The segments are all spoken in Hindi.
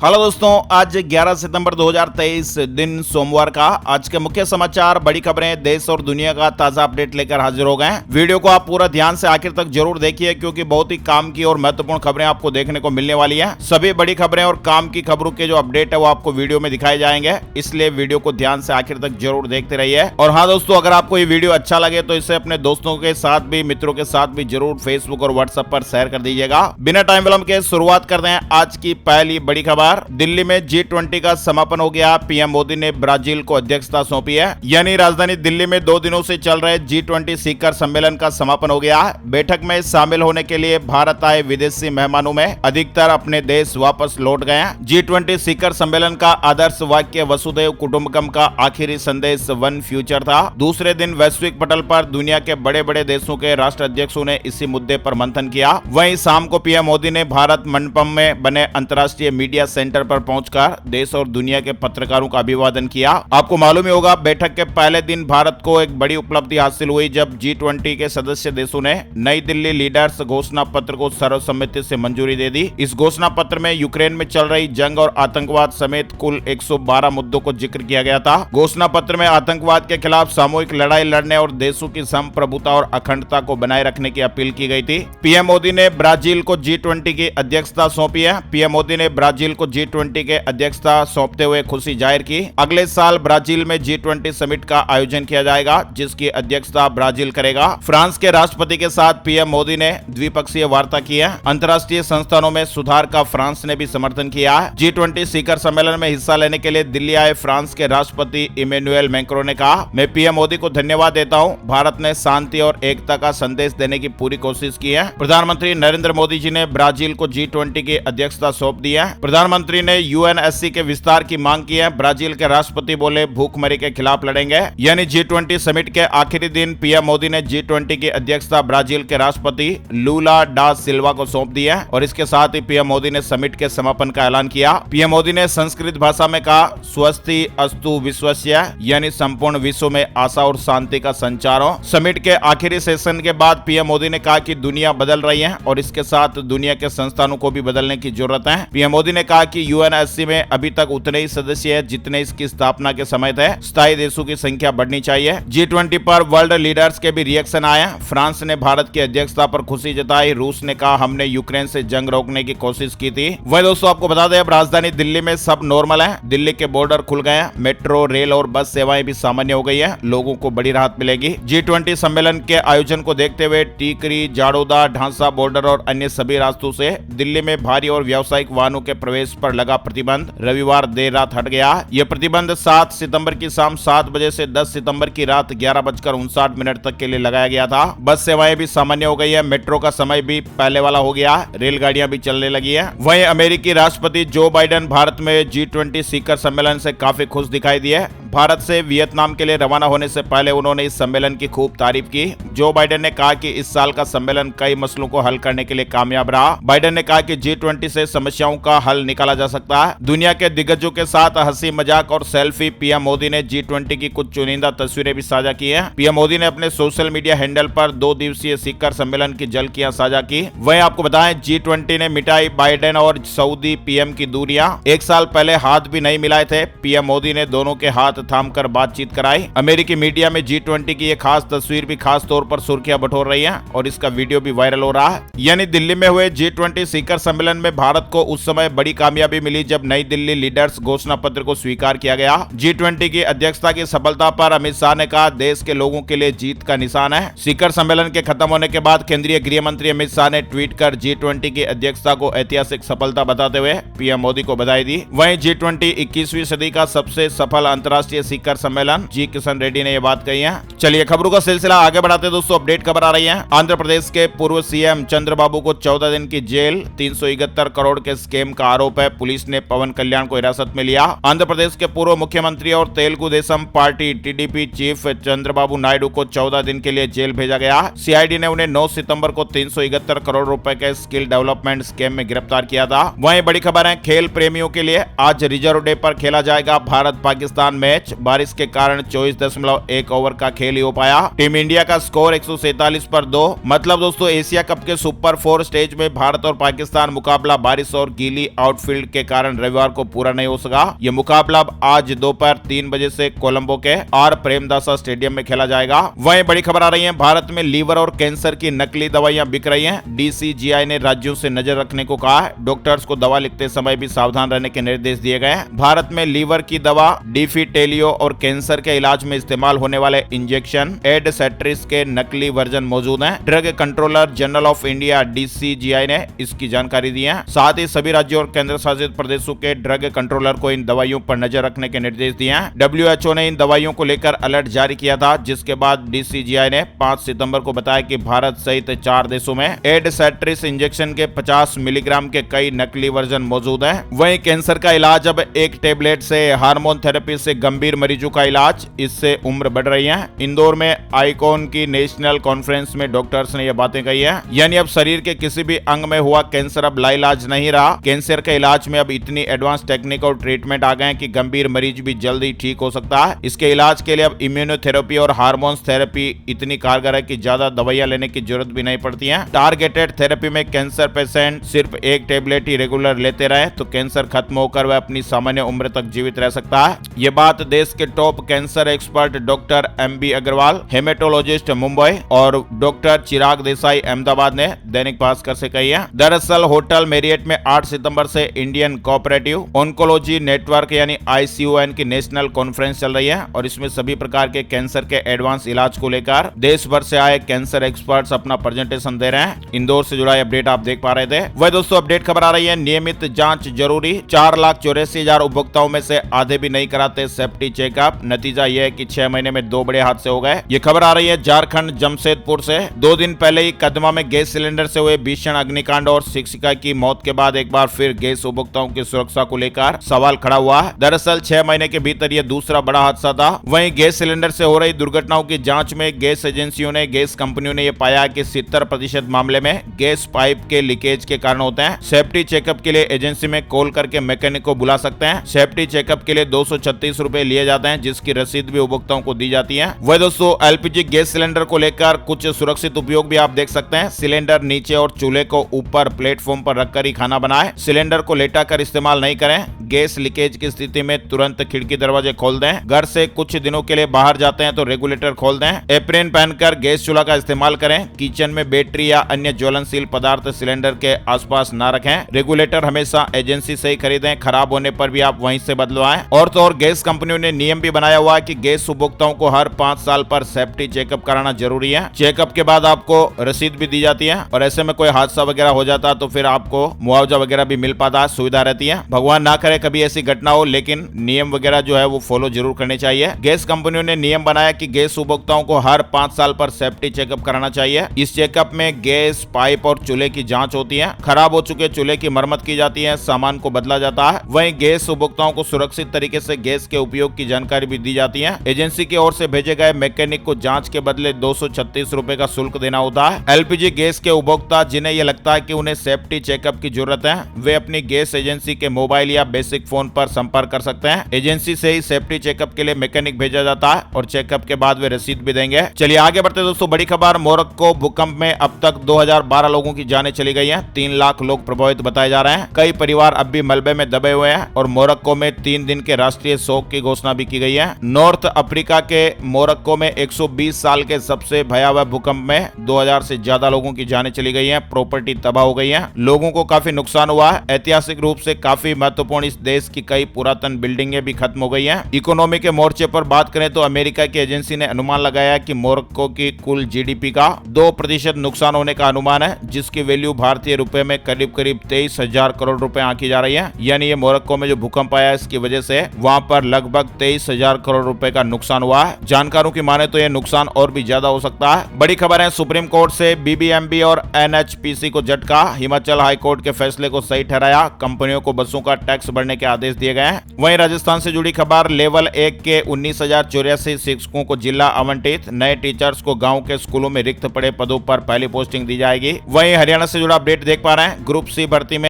हेलो दोस्तों, आज 11 सितंबर 2023 दिन सोमवार का आज के मुख्य समाचार, बड़ी खबरें, देश और दुनिया का ताजा अपडेट लेकर हाजिर हो गए हैं। वीडियो को आप पूरा ध्यान से आखिर तक जरूर देखिए क्योंकि बहुत ही काम की और महत्वपूर्ण खबरें आपको देखने को मिलने वाली हैं। सभी बड़ी खबरें और काम की खबरों के जो अपडेट है वो आपको वीडियो में दिखाए जाएंगे, इसलिए वीडियो को ध्यान से आखिर तक जरूर देखते रहिए। और हाँ दोस्तों, अगर आपको ये वीडियो अच्छा लगे तो इसे अपने दोस्तों के साथ भी, मित्रों के साथ भी जरूर फेसबुक और व्हाट्सएप पर शेयर कर दीजिएगा। बिना टाइम विलंब के शुरुआत करते हैं आज की पहली बड़ी खबर। दिल्ली में G20 का समापन हो गया। पीएम मोदी ने ब्राजील को अध्यक्षता सौंपी है। यानी राजधानी दिल्ली में 2 दिनों से चल रहे G20 शिखर सम्मेलन का समापन हो गया। बैठक में शामिल होने के लिए भारत आए विदेशी मेहमानों में अधिकतर अपने देश वापस लौट गए। G20 शिखर सम्मेलन का आदर्श वाक्य वसुधैव कुटुंबकम का आखिरी संदेश वन फ्यूचर था। दूसरे दिन वैश्विक पटल पर दुनिया के बड़े बड़े देशों के राष्ट्र अध्यक्षों ने इसी मुद्दे पर मंथन किया। वहीं शाम को पीएम मोदी ने भारत मंडपम में बने अंतर्राष्ट्रीय मीडिया सेंटर पर पहुंचकर देश और दुनिया के पत्रकारों का अभिवादन किया। आपको मालूम ही होगा, बैठक के पहले दिन भारत को एक बड़ी उपलब्धि हासिल हुई जब G20 के सदस्य देशों ने नई दिल्ली लीडर्स घोषणा पत्र को सर्वसम्मति से मंजूरी दे दी। इस घोषणा पत्र में यूक्रेन में चल रही जंग और आतंकवाद समेत कुल 112 मुद्दों को जिक्र किया गया था। घोषणा पत्र में आतंकवाद के खिलाफ सामूहिक लड़ाई लड़ने और देशों की संप्रभुता और अखंडता को बनाए रखने की अपील की गई थी। पीएम मोदी ने ब्राजील को G20 की अध्यक्षता सौंपी है। पीएम मोदी ने ब्राजील को G20 के अध्यक्षता सौंपते हुए खुशी जाहिर की। अगले साल ब्राजील में G20 समिट का आयोजन किया जाएगा जिसकी अध्यक्षता ब्राजील करेगा। फ्रांस के राष्ट्रपति के साथ पीएम मोदी ने द्विपक्षीय वार्ता की है। अंतर्राष्ट्रीय संस्थानों में सुधार का फ्रांस ने भी समर्थन किया है। G20 शिखर सम्मेलन में हिस्सा लेने के लिए दिल्ली आए फ्रांस के राष्ट्रपति इमैनुएल मैक्रों ने कहा, मैं पीएम मोदी को धन्यवाद देता हूं। भारत ने शांति और एकता का संदेश देने की पूरी कोशिश की है। प्रधानमंत्री नरेंद्र मोदी जी ने ब्राजील को G20 की अध्यक्षता सौंप दी है। प्रधानमंत्री ने UNSC के विस्तार की मांग की है। ब्राजील के राष्ट्रपति बोले, भूखमरी के खिलाफ लड़ेंगे। यानी G20 समिट के आखिरी दिन पीएम मोदी ने G20 की अध्यक्षता ब्राजील के राष्ट्रपति लूला डा सिल्वा को सौंप दी है। और इसके साथ ही पीएम मोदी ने समिट के समापन का ऐलान किया। पीएम मोदी ने संस्कृत भाषा में कहा, स्वस्ति अस्तु विश्वस्य, यानी संपूर्ण विश्व में आशा और शांति का संचार हो। समिट के आखिरी सेशन के बाद पीएम मोदी ने कहा कि दुनिया बदल रही है और इसके साथ दुनिया के संस्थानों को भी बदलने की जरूरत है। पीएम मोदी ने कहा कि UNSC में अभी तक उतने ही सदस्य है जितने इसकी स्थापना के समय थे। स्थायी देशों की संख्या बढ़नी चाहिए। G20 पर वर्ल्ड लीडर्स के भी रिएक्शन आए। फ्रांस ने भारत की अध्यक्षता पर खुशी जताई। रूस ने कहा, हमने यूक्रेन से जंग रोकने की कोशिश की थी। वही दोस्तों, आपको बता दें अब राजधानी दिल्ली में सब नॉर्मल है। दिल्ली के बॉर्डर खुल गए हैं। मेट्रो, रेल और बस सेवाएं भी सामान्य हो गई है। लोगों को बड़ी राहत मिलेगी। G20 सम्मेलन के आयोजन को देखते हुए टीकरी, जाडोदा, ढांसा बॉर्डर और अन्य सभी रास्तों से दिल्ली में भारी और व्यावसायिक वाहनों के प्रवेश पर लगा प्रतिबंध रविवार देर रात हट गया। यह प्रतिबंध 7 सितंबर की शाम 7 बजे से 10 सितंबर की रात 11:59 तक के लिए लगाया गया था। बस सेवाएं भी सामान्य हो गई है। मेट्रो का समय भी पहले वाला हो गया। रेलगाड़ियां भी चलने लगी है। वहीं अमेरिकी राष्ट्रपति जो बाइडेन भारत में G20 शिखर सम्मेलन से काफी खुश दिखाई दिए। भारत से वियतनाम के लिए रवाना होने से पहले उन्होंने इस सम्मेलन की खूब तारीफ की। जो बाइडेन ने कहा कि इस साल का सम्मेलन कई मसलों को हल करने के लिए कामयाब रहा। बाइडेन ने कहा कि G20 से समस्याओं का हल निकाला जा सकता है। दुनिया के दिग्गजों के साथ हंसी मजाक और सेल्फी। पीएम मोदी ने G20 की कुछ चुनिंदा तस्वीरें भी साझा की हैं। पीएम मोदी ने अपने सोशल मीडिया हैंडल पर 2 दिवसीय शिखर सम्मेलन की झलकियां साझा की। वहीं आपको बताएं, G20 ने मिटाई बाइडेन और सऊदी पीएम की दूरियां। 1 साल पहले हाथ भी नहीं मिलाए थे। पीएम मोदी ने दोनों के हाथ थामकर बातचीत कराई। अमेरिकी मीडिया में G20 की ये खास तस्वीर भी खास तौर पर सुर्खियां बटोर रही है और इसका वीडियो भी वायरल हो रहा है। यानी दिल्ली में हुए G20 शिखर सम्मेलन में भारत को उस समय बड़ी कामयाबी मिली जब नई दिल्ली लीडर्स घोषणा पत्र को स्वीकार किया गया। G20 की अध्यक्षता की सफलता पर अमित शाह ने कहा, देश के लोगों के लिए जीत का निशान है। शिखर सम्मेलन के खत्म होने के बाद केंद्रीय गृह मंत्री अमित शाह ने ट्वीट कर G20 की अध्यक्षता को ऐतिहासिक सफलता बताते हुए पीएम मोदी को बधाई दी। वहीं G20 21वीं सदी का सबसे सफल अंतर्राष्ट्रीय शिखर सम्मेलन, जी किशन रेड्डी ने यह बात कही है। चलिए खबरों का सिलसिला आगे बढ़ाते दोस्तों, अपडेट खबर आ रही है। आंध्र प्रदेश के पूर्व सीएम चंद्रबाबू को 14 दिन की जेल, 371 करोड़ के स्कैम का आरोप है। पुलिस ने पवन कल्याण को हिरासत में लिया। आंध्र प्रदेश के पूर्व मुख्यमंत्री और Telugu Desam party TDP chief Chandrababu Naidu को 14 दिन के लिए जेल भेजा गया। सीआईडी ने उन्हें 9 सितंबर को 371 करोड़ रुपए के स्किल डेवलपमेंट स्कैम में गिरफ्तार किया था। वहीं बड़ी खबर है खेल प्रेमियों के लिए, आज रिजर्व डे पर खेला जाएगा भारत पाकिस्तान मैच। मैच, बारिश के कारण 24.1 ओवर का खेल ही हो पाया। टीम इंडिया का स्कोर 147 पर 2। मतलब दोस्तों एशिया कप के सुपर 4 स्टेज में भारत और पाकिस्तान मुकाबला बारिश और गीली आउटफील्ड के कारण रविवार को पूरा नहीं हो सका। ये मुकाबला आज दोपहर 3 बजे से कोलंबो के आर प्रेमदासा स्टेडियम में खेला जाएगा। वहीं बड़ी खबर आ रही है, भारत में लीवर और कैंसर की नकली दवाइयां बिक रही हैं। DCGI ने राज्यों से नजर रखने को कहा है। डॉक्टर्स को दवा लिखते समय भी सावधान रहने के निर्देश दिए गए हैं। भारत में लीवर की दवा डिफिटेलियो और कैंसर के इलाज में इस्तेमाल होने वाले इंजेक्शन एडसेट्रिस के नकली वर्जन मौजूद हैं। Drug controller general of India DCGI ने इसकी जानकारी दी है। साथ ही सभी राज्यों और केंद्र शासित प्रदेशों के ड्रग कंट्रोलर को इन दवाइयों पर नजर रखने के निर्देश दिए हैं। WHO ने इन दवाइयों को लेकर अलर्ट जारी किया था, जिसके बाद DCGI ने 5 सितंबर को बताया कि भारत सहित 4 देशों में एडसेट्रिस इंजेक्शन के 50 मिलीग्राम के कई नकली वर्जन मौजूद हैं। वहीं कैंसर का इलाज अब एक टेबलेट से, हार्मोन थेरेपी से गंभीर मरीजों का इलाज, इससे उम्र बढ़ रही है। इंदौर में आईकॉन की नेशनल कॉन्फ्रेंस में डॉक्टर्स ने यह बातें कही है। यानी अब शरीर के किसी भी अंग में हुआ कैंसर अब लाइलाज नहीं रहा। कैंसर के इलाज में अब इतनी एडवांस टेक्निक और ट्रीटमेंट आ गए हैं कि गंभीर मरीज भी जल्दी ठीक हो सकता है। इसके इलाज के लिए अब इम्यूनोथेरेपी और हार्मोन्स थेरेपी इतनी कारगर है कि ज्यादा दवाइयां लेने की जरूरत भी नहीं पड़ती है। टारगेटेड थेरेपी में कैंसर पेशेंट सिर्फ एक टेबलेट ही रेगुलर लेते रहे तो कैंसर खत्म होकर वह अपनी सामान्य उम्र तक जीवित रह सकता है। ये बात देश के top cancer expert doctor MB Agarwal, haematologist Mumbai, और डॉक्टर चिराग देसाई अहमदाबाद ने दैनिक भास्कर से कही है। दरअसल होटल मेरियट में 8 सितंबर से इंडियन कोऑपरेटिव ऑन्कोलॉजी नेटवर्क यानी ICON की नेशनल कॉन्फ्रेंस चल रही है और इसमें सभी प्रकार के कैंसर के एडवांस इलाज को लेकर देश भर से आए कैंसर एक्सपर्ट्स अपना प्रेजेंटेशन दे रहे हैं। इंदौर से जुड़ा अपडेट आप देख पा रहे थे। वह दोस्तों अपडेट खबर आ रही है, नियमित जांच जरूरी। 4,84,000 उपभोक्ताओं में से आधे भी नहीं कराते सेफ्टी चेकअप। नतीजा यह है कि 6 महीने में 2 बड़े हादसे हो गए। ये खबर आ रही है झारखंड जमशेदपुर से। 2 दिन पहले ही कदमा में गैस सिलेंडर से हुए भीषण अग्निकांड और शिक्षिका की मौत के बाद एक बार फिर गैस उपभोक्ताओं की सुरक्षा को लेकर सवाल खड़ा हुआ है। दरअसल 6 महीने के भीतर यह दूसरा बड़ा हादसा था। वहीं गैस सिलेंडर से हो रही दुर्घटनाओं की जांच में गैस एजेंसियों ने, गैस कंपनियों ने यह पाया कि 70% मामले में गैस पाइप के लीकेज के कारण होते हैं। सेफ्टी चेकअप के लिए एजेंसी में कॉल करके मैकेनिक को बुला सकते हैं। सेफ्टी चेकअप के लिए 236 रुपए लिए जाते हैं, जिसकी रसीद भी उपभोक्ताओं को दी जाती है। वह दोस्तों LPG गैस सिलेंडर को लेकर कुछ सुरक्षित उपयोग भी आप देख सकते हैं। सिलेंडर नीचे और चूल्हे को ऊपर प्लेटफॉर्म पर रखकर ही खाना बनाएं। सिलेंडर को लेटा कर इस्तेमाल नहीं करें। गैस लीकेज की स्थिति में तुरंत खिड़की दरवाजे खोल दें। घर से कुछ दिनों के लिए बाहर जाते हैं तो रेगुलेटर खोल दें। एप्रिन पहनकर गैस चूल्हा का इस्तेमाल करें। किचन में बैटरी या अन्य ज्वलनशील पदार्थ सिलेंडर के आसपास न रखें। रेगुलेटर हमेशा एजेंसी से ही खरीदें। खराब होने पर भी आप वहीं से बदलवाएं। और तो और गैस कंपनियों ने नियम भी बनाया हुआ है कि गैस उपभोक्ताओं को हर 5 साल पर सेफ्टी चेकअप कराना जरूरी है। चेकअप के बाद आपको रसीद भी दी जाती है और ऐसे में कोई हादसा वगैरह हो जाता तो फिर आपको मुआवजा वगैरह भी मिल पाता है, सुविधा रहती है। भगवान ना करे कभी ऐसी घटना हो, लेकिन नियम वगैरह जो है वो फॉलो जरूर करने चाहिए। गैस कंपनियों ने नियम बनाया कि गैस उपभोक्ताओं को हर 5 साल पर सेफ्टी चेकअप कराना चाहिए। इस चेकअप में गैस पाइप और चूल्हे की जांच होती है। खराब हो चुके चूल्हे की मरम्मत की जाती है, सामान को बदला जाता है। वहीं गैस उपभोक्ताओं को सुरक्षित तरीके से गैस के उपयोग की जानकारी भी दी जाती है। एजेंसी की ओर से भेजे गए मैकेनिक को जांच के बदले 236 रुपए का शुल्क देना होता है। LPG गैस के उपभोक्ता जिन्हें यह लगता है कि उन्हें सेफ्टी चेकअप की जरूरत है, वे अपनी गैस एजेंसी के मोबाइल या बेसिक फोन पर संपर्क कर सकते हैं। एजेंसी से ही सेफ्टी चेकअप के लिए मैकेनिक भेजा जाता है और चेकअप के बाद वे रसीद भी देंगे। चलिए आगे बढ़ते दोस्तों। बड़ी खबर, मोरक्को भूकंप में अब तक 2012 लोगों की जानें चली गई हैं। 3 लाख लोग प्रभावित बताए जा रहे हैं। कई परिवार अब भी मलबे में दबे हुए हैं और मोरक्को में 3 दिन के राष्ट्रीय शोक की घोषणा भी की गई है। नॉर्थ अफ्रीका के मोरक्को में 120 साल के सबसे भयावह भूकंप में 2000 से ज्यादा लोगों की जानें चली गई हैं। प्रॉपर्टी तबाह हो गई है। लोगों को काफी नुकसान हुआ है। ऐतिहासिक रूप से काफी महत्वपूर्ण इस देश की कई पुरातन बिल्डिंगें भी खत्म हो गई हैं। इकोनॉमी के मोर्चे पर बात करें तो अमेरिका की एजेंसी ने अनुमान लगाया कि मोरक्को की कुल GDP का 2% नुकसान होने का अनुमान है, जिसकी वैल्यू भारतीय रुपए में करीब 23,000 करोड़ रुपए आंकी जा रही है। यानी ये मोरक्को में जो भूकंप आया इसकी वजह से वहां पर लगभग 23,000 करोड़ रुपए का नुकसान हुआ है। जानकारों की माने तो यह नुकसान और भी ज्यादा हो सकता है। बड़ी खबर है, सुप्रीम कोर्ट से BBMB और NHPC को झटका। हिमाचल हाई कोर्ट के फैसले को सही ठहराया। कंपनियों को बसों का टैक्स बढ़ने के आदेश दिए गए हैं। वहीं राजस्थान से जुड़ी खबर, लेवल 1 के 19,084 शिक्षकों को जिला आवंटित। नए टीचर्स को गांव के स्कूलों में रिक्त पड़े पदों पर पहली पोस्टिंग दी जाएगी। वहीं हरियाणा से जुड़ा अपडेट देख पा रहे हैं, ग्रुप C भर्ती में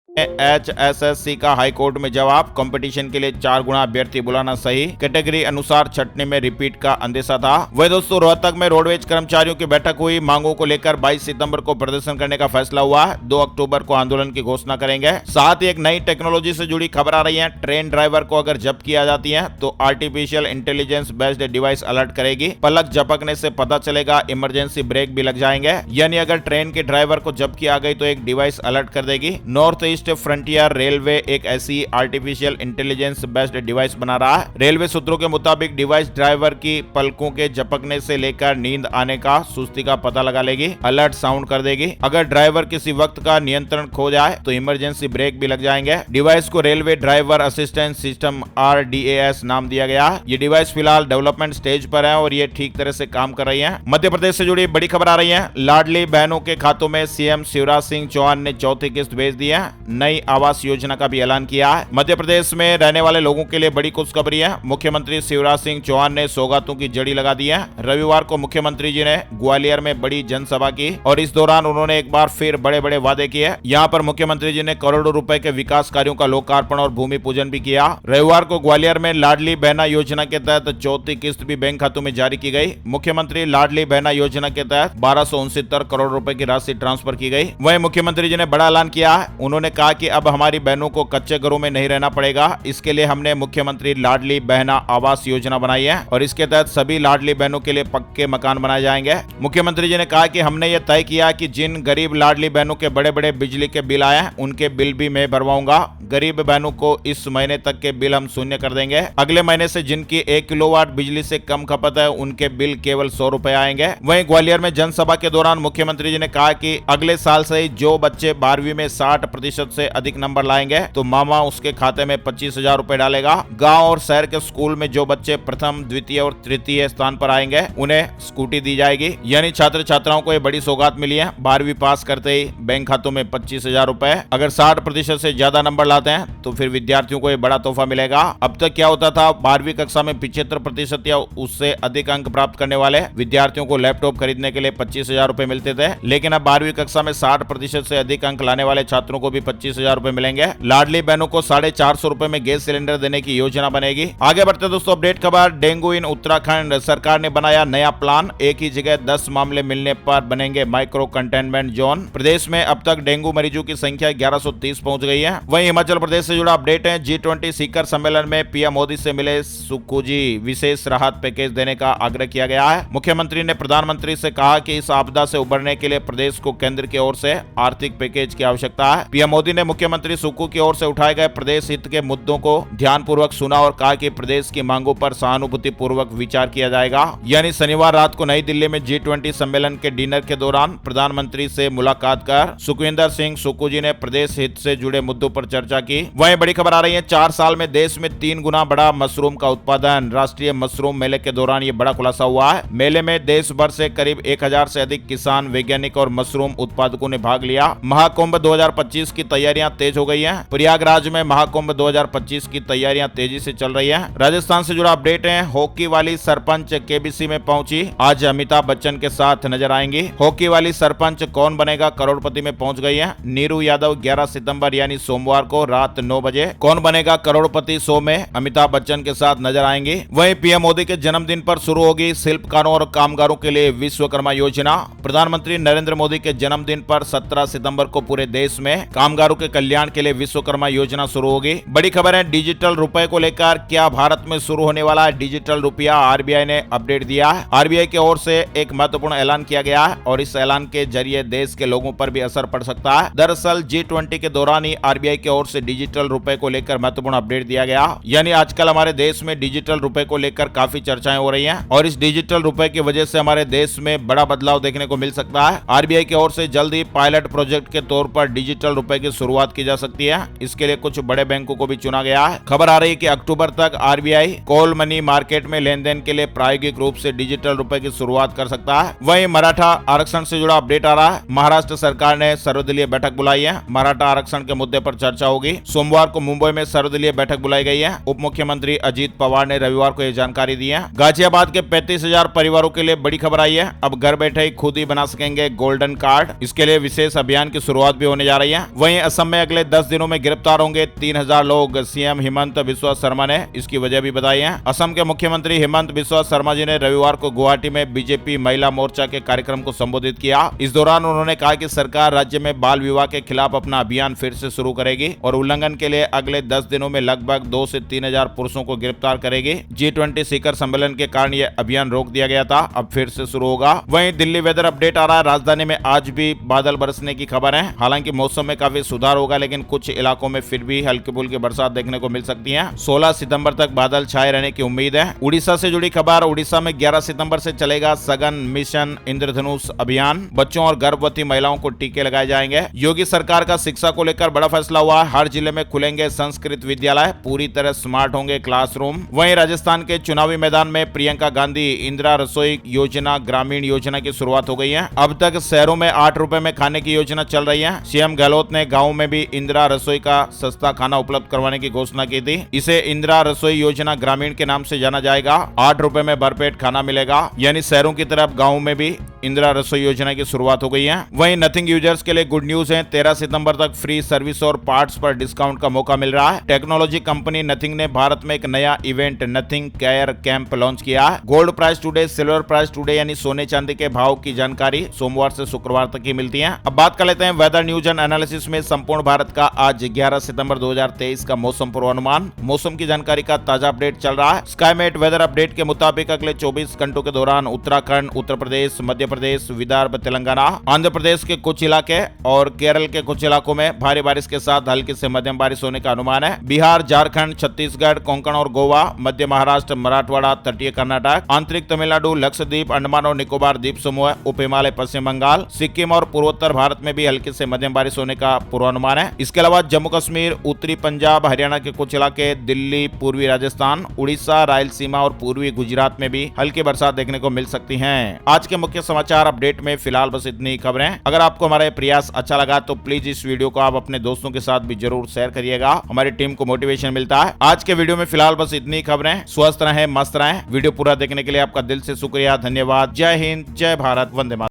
HSSC का हाईकोर्ट में जवाब, कंपटीशन के लिए 4 गुना अभ्यर्थी बुलाना सही, कैटेगरी अनुसार छटने में रिपीट का अंदेशा था। वह दोस्तों रोहतक में रोडवेज कर्मचारियों की बैठक हुई, मांगों को लेकर 22 सितंबर को प्रदर्शन करने का फैसला हुआ, 2 अक्टूबर को आंदोलन की घोषणा करेंगे। साथ ही एक नई टेक्नोलॉजी से जुड़ी खबर आ रही है, ट्रेन ड्राइवर को अगर जब्त किया जाती है तो artificial intelligence based device alert करेगी, पलक झपकने से पता चलेगा, इमरजेंसी ब्रेक भी लग जाएंगे। यानी अगर ट्रेन के ड्राइवर को जब्त किया गई तो एक डिवाइस अलर्ट कर देगी। नॉर्थ ईस्ट फ्रंटियर रेलवे एक ऐसी आर्टिफिशियल इंटेलिजेंस बेस्ड डिवाइस बना रहा है। रेलवे सूत्रों के मुताबिक डिवाइस ड्राइवर की पलकों के झपकने से लेकर नींद आने का, सुस्ती का पता लगा लेगी, अलर्ट साउंड कर देगी। अगर ड्राइवर किसी वक्त का नियंत्रण खो जाए तो इमरजेंसी ब्रेक भी लग जाएंगे। डिवाइस को railway driver assistance system RDAS नाम दिया गया है। ये डिवाइस फिलहाल डेवलपमेंट स्टेज पर है और ये ठीक तरह से काम कर रही है। मध्य प्रदेश से जुड़ी बड़ी खबर आ रही है, लाडली बहनों के खातों में CM शिवराज सिंह चौहान ने चौथी किस्त भेज दी है। नई आवास योजना का भी ऐलान किया है। मध्य प्रदेश में रहने वाले लोगों के लिए बड़ी खुशखबरी है। मुख्यमंत्री शिवराज सिंह चौहान ने सौगातों की जड़ी लगा दी है। रविवार को मुख्यमंत्री जी ने ग्वालियर में बड़ी जनसभा की और इस दौरान उन्होंने एक बार फिर बड़े बड़े वादे किए। यहाँ पर मुख्यमंत्री जी ने करोड़ों रुपए के विकास कार्यों का लोकार्पण और भूमि पूजन भी किया। रविवार को ग्वालियर में लाडली बहना योजना के तहत चौथी किस्त भी बैंक खातों में जारी की गई। मुख्यमंत्री लाडली बहना योजना के तहत 1269 करोड़ रुपए की राशि ट्रांसफर की गई। वहीं मुख्यमंत्री जी ने बड़ा ऐलान किया। उन्होंने कहा कि अब हमारी बहनों को कच्चे घरों में नहीं रहना पड़ेगा। इसके लिए हमने मुख्यमंत्री लाडली बहना आवास योजना बनाई है और इसके तहत सभी लाडली बहनों के लिए पक्के मकान बनाए जाएंगे। मुख्यमंत्री जी ने कहा कि हमने ये तय किया कि जिन गरीब लाडली बहनों के बड़े बड़े बिजली के बिल आए उनके बिल भी मैं भरवाऊंगा। गरीब बहनों को इस महीने तक के बिल हम शून्य कर देंगे। अगले महीने से जिनकी 1 किलोवाट बिजली से कम खपत है उनके बिल केवल 100 रुपए आएंगे। वहीं ग्वालियर में जनसभा के दौरान मुख्यमंत्री जी ने कहा कि अगले साल से ही जो बच्चे 12वीं में 60% से अधिक नंबर लाएंगे तो मामा उसके खाते में 25,000 रुपए डालेगा। गांव और शहर के स्कूल में जो बच्चे प्रथम, द्वितीय और तृतीय स्थान पर आएंगे उन्हें स्कूटी दी जाएगी। यानी छात्र छात्राओं को ये बड़ी सौगात मिली है। 12वीं पास करते ही बैंक खातों में 25,000 रुपए। अगर 60% से ज्यादा नंबर लाते हैं तो फिर विद्यार्थियों को ये बड़ा तोहफा मिलेगा। अब तक क्या होता था, 12वीं कक्षा में 75% या उससे अधिक अंक प्राप्त करने वाले विद्यार्थियों को लैपटॉप खरीदने के लिए 25,000 रुपए मिलते थे, लेकिन अब 12वीं कक्षा में 60% से अधिक अंक लाने वाले छात्रों को भी 25,000 रुपए मिलेंगे। लाडली बहनों को 450 रुपए में गैस सिलेंडर देने की योजना बनेगी। आगे बढ़ते दोस्तों, अपडेट खबर, डेंगू इन उत्तराखंड। सरकार ने बनाया नया प्लान, एक ही जगह 10 मामले मिलने पर बनेंगे माइक्रो कंटेनमेंट जोन। प्रदेश में अब तक डेंगू मरीजों की संख्या 1130 पहुंच गई है। वहीं हिमाचल प्रदेश से जुड़ा अपडेट है, G20 शिखर सम्मेलन में पीएम मोदी से मिले सुक्खू जी, विशेष राहत पैकेज देने का आग्रह किया गया है। मुख्यमंत्री ने प्रधानमंत्री से कहा कि इस आपदा से उबरने के लिए प्रदेश को केंद्र की ओर से आर्थिक पैकेज की आवश्यकता है। पीएम मोदी ने मुख्यमंत्री सुक्खू की ओर से उठाए गए प्रदेश हित के मुद्दों को ध्यानपूर्वक सुना और कहा कि प्रदेश की मांगों पर सहानुभूति पूर्वक विचार किया जाएगा। यानी शनिवार रात को नई दिल्ली में G20 सम्मेलन के डिनर के दौरान प्रधानमंत्री से मुलाकात कर सुखविंदर सिंह सुक्खू जी ने प्रदेश हित से जुड़े मुद्दों पर चर्चा की। वहीं बड़ी खबर आ रही है, 4 साल में देश में 3 गुना बढ़ा मशरूम का उत्पादन। राष्ट्रीय मशरूम मेले के दौरान ये बड़ा खुलासा हुआ है। मेले में देश भर से करीब 1000 से अधिक किसान, वैज्ञानिक और मशरूम उत्पादकों ने भाग लिया। महाकुंभ 2025 की तैयारियां तेज हो गई हैं। प्रयागराज में महाकुंभ 2025 की तैयारियां तेजी से चल रही हैं। राजस्थान से जुड़ा अपडेट है, हॉकी वाली सरपंच KBC में पहुंची, आज अमिताभ बच्चन के साथ नजर आएंगी। हॉकी वाली सरपंच कौन बनेगा करोड़पति में पहुंच गई है। नीरू यादव 11 सितंबर यानी सोमवार को रात 9 बजे कौन बनेगा करोड़पति शो में अमिताभ बच्चन के साथ नजर आएंगे। वहीं पीएम मोदी के जन्मदिन पर शुरू होगी शिल्पकारों और कामगारों के लिए विश्वकर्मा योजना। प्रधानमंत्री नरेंद्र मोदी के जन्मदिन पर 17 सितंबर को पूरे देश में कामगारों के कल्याण के लिए विश्वकर्मा योजना शुरू होगी। बड़ी खबर है, डिजिटल रुपए को लेकर क्या भारत में शुरू होने वाला है डिजिटल रुपया, आरबीआई ने अपडेट दिया है। आरबीआई की ओर से एक महत्वपूर्ण ऐलान किया गया है और इस ऐलान के जरिए देश के लोगों पर भी असर पड़ सकता है। दरअसल G20 के दौरान ही आरबीआई की ओर से डिजिटल रुपए को लेकर महत्वपूर्ण अपडेट दिया गया। यानी आजकल हमारे देश में डिजिटल रुपए को लेकर काफी चर्चाएं हो रही हैं और इस डिजिटल रुपए की वजह से हमारे देश में बड़ा बदलाव देखने को मिल सकता है। आरबीआई की ओर से जल्द ही पायलट प्रोजेक्ट के तौर पर डिजिटल रुपए की शुरुआत की जा सकती है। इसके लिए कुछ बड़े बैंकों को भी चुना गया है। खबर आ रही है कि अक्टूबर तक आरबीआई कॉल मनी मार्केट में लेन देन के लिए प्रायोगिक रूप से डिजिटल रुपए की शुरुआत कर सकता है। वहीं मराठा आरक्षण से जुड़ा अपडेट आ रहा है। महाराष्ट्र सरकार ने सर्वदलीय बैठक बुलाई है। मराठा आरक्षण के मुद्दे पर चर्चा होगी। सोमवार को मुंबई में सर्वदलीय बैठक बुलाई गई है। उप मुख्यमंत्री अजीत पवार ने रविवार को यह जानकारी दी है। गाजियाबाद के 35,000 परिवारों के लिए बड़ी खबर आई है। अब घर बैठे ही खुद ही बना सकेंगे गोल्डन कार्ड। इसके लिए विशेष अभियान की शुरुआत भी होने जा रही है। वहीं वहीं असम में अगले 10 दिनों में गिरफ्तार होंगे 3000 लोग, सीएम हिमंत बिस्वा शर्मा ने इसकी वजह भी बताई है। असम के मुख्यमंत्री हिमंत बिस्वा शर्मा जी ने रविवार को गुवाहाटी में बीजेपी महिला मोर्चा के कार्यक्रम को संबोधित किया। इस दौरान उन्होंने कहा कि सरकार राज्य में बाल विवाह के खिलाफ अपना अभियान फिर से शुरू करेगी और उल्लंघन के लिए अगले 10 दिनों में लगभग 2 से 3000 पुरुषों को गिरफ्तार करेगी। G20 शिखर सम्मेलन के कारण यह अभियान रोक दिया गया था, अब फिर से शुरू होगा। वहीं दिल्ली वेदर अपडेट आ रहा है, राजधानी में आज भी बादल बरसने की खबर है। हालांकि मौसम में काफी सुधार होगा, लेकिन कुछ इलाकों में फिर भी हल्की फुल्की बरसात देखने को मिल सकती है। 16 सितंबर तक बादल छाए रहने की उम्मीद है। उड़ीसा से जुड़ी खबर, उड़ीसा में 11 सितंबर से चलेगा सघन मिशन इंद्रधनुष अभियान। बच्चों और गर्भवती महिलाओं को टीके लगाए जाएंगे। योगी सरकार का शिक्षा को लेकर बड़ा फैसला हुआ। हर जिले में खुलेंगे संस्कृत विद्यालय, पूरी तरह स्मार्ट होंगे क्लासरूम। वहीं राजस्थान के चुनावी मैदान में प्रियंका गांधी इंदिरा रसोई योजना ग्रामीण योजना की शुरुआत हो गई है। अब तक शहरों में 8 रुपए में खाने की योजना चल रही है। सीएम गहलोत ने गाँव में भी इंदिरा रसोई का सस्ता खाना उपलब्ध करवाने की घोषणा की थी। इसे इंदिरा रसोई योजना ग्रामीण के नाम से जाना जाएगा। 8 रुपए में भरपेट खाना मिलेगा, यानी शहरों की तरफ गाँव में भी इंदिरा रसोई योजना की शुरुआत हो गई है। वहीं नथिंग यूजर्स के लिए गुड न्यूज है, 13 सितंबर तक फ्री सर्विस और पार्ट्स पर डिस्काउंट का मौका मिल रहा है। टेक्नोलॉजी कंपनी नथिंग ने भारत में एक नया event nothing care camp launch किया है। Gold price today, silver price today यानी सोने चांदी के भाव की जानकारी सोमवार से शुक्रवार तक ही मिलती है। अब बात कर लेते हैं वेदर न्यूज एंड एनालिसिस में संपूर्ण भारत का आज 11 सितंबर 2023 का मौसम पूर्वानुमान। मौसम की जानकारी का ताजा अपडेट चल रहा है। स्काईमेट वेदर अपडेट के मुताबिक अगले 24 घंटों के दौरान उत्तराखंड, उत्तर प्रदेश, मध्य प्रदेश, विदर्भ, तेलंगाना, आंध्र प्रदेश के कुछ इलाके और केरल के कुछ इलाकों में भारी बारिश के साथ हल्की से मध्यम बारिश होने का अनुमान है। बिहार, झारखंड, छत्तीसगढ़, कोंकण और गोवा, मध्य महाराष्ट्र, मराठवाड़ा, तटीय कर्नाटक, आंतरिक तमिलनाडु, लक्षद्वीप, अंडमान और निकोबार द्वीप समूह, उप हिमालय, पश्चिम बंगाल, सिक्किम और पूर्वोत्तर भारत में भी हल्की से मध्यम बारिश होने का पूर्वानुमान है। इसके अलावा जम्मू कश्मीर, उत्तरी पंजाब, हरियाणा के कुछ इलाके, दिल्ली, पूर्वी राजस्थान, उड़ीसा, रायलसीमा और पूर्वी गुजरात में भी हल्की बरसात देखने को मिल सकती है। आज के मुख्य समाचार अपडेट में फिलहाल बस इतनी ही खबरें। अगर आपको हमारा ये प्रयास अच्छा लगा तो प्लीज इस वीडियो को आप अपने दोस्तों के साथ भी जरूर शेयर करिएगा, हमारी टीम को मोटिवेशन मिलता है। आज के वीडियो में फिलहाल बस इतनी खबरें। स्वस्थ रहें, मस्त रहें। वीडियो पूरा देखने के लिए आपका दिल से शुक्रिया, धन्यवाद। जय हिंद, जय भारत, वंदे मातरम।